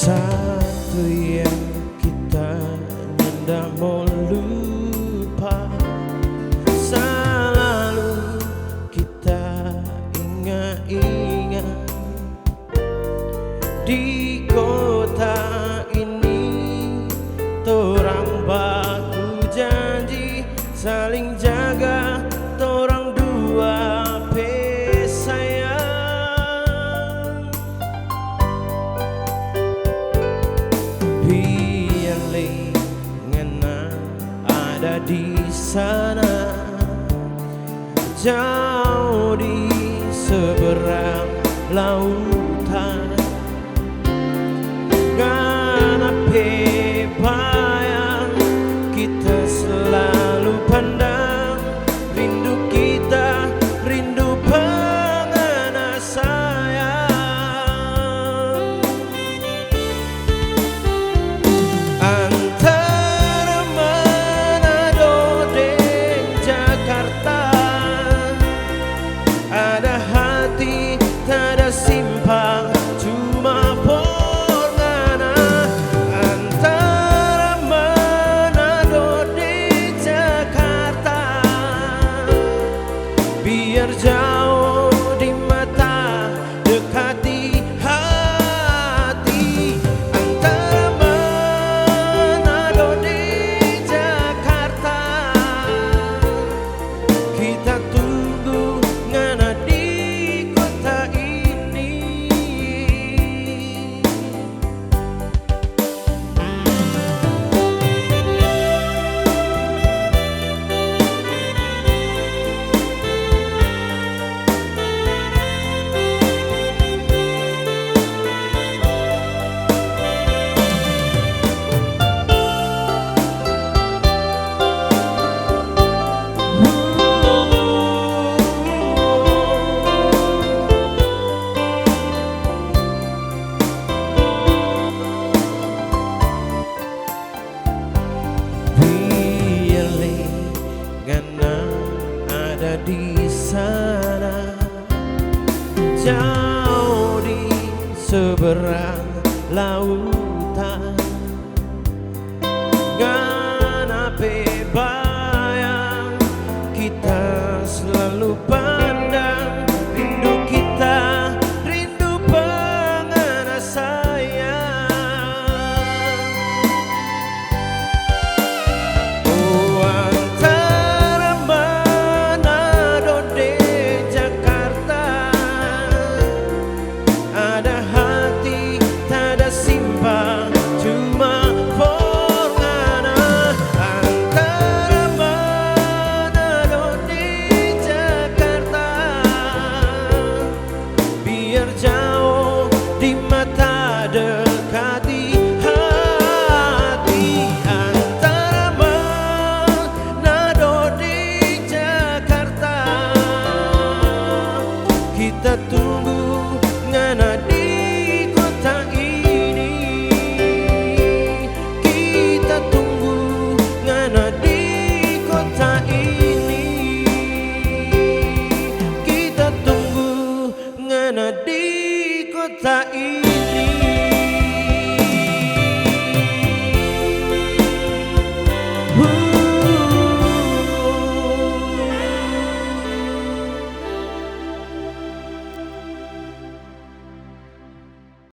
Satu yang kita ndak mau lupa, selalu kita ingat-ingat. Di kota ini torang baku janji saling jaga, torang dua sayang. Biar ngena ada di sana, jauh di seberang lautan. Karena bayang kita selalu pandang, rindu kita, rindu pengena sayang. Antara Manado dan Jakarta, ada hati tak ada simpang, cuma Pongana. Antara Manado dan Jakarta, biar jauh di mata, dekati hati. Antara Manado dan Jakarta, kita tunggu ngana di kota ini. Ada di sana, jauh di seberang lautan. Ngana bayang kita selalu pandang, rindu kita, rindu pengena sayang. Oh, antara Manado dan Jakarta, ada hati tak ada simpang, cuma Pongana. Antara Manado dan Jakarta, biar jauh di mata, dekati hati. Antara Manado dan Jakarta, kita tunggu ngana di kota ini. Kita tunggu ngana di kota ini. Kita tunggu ngana di kota ini.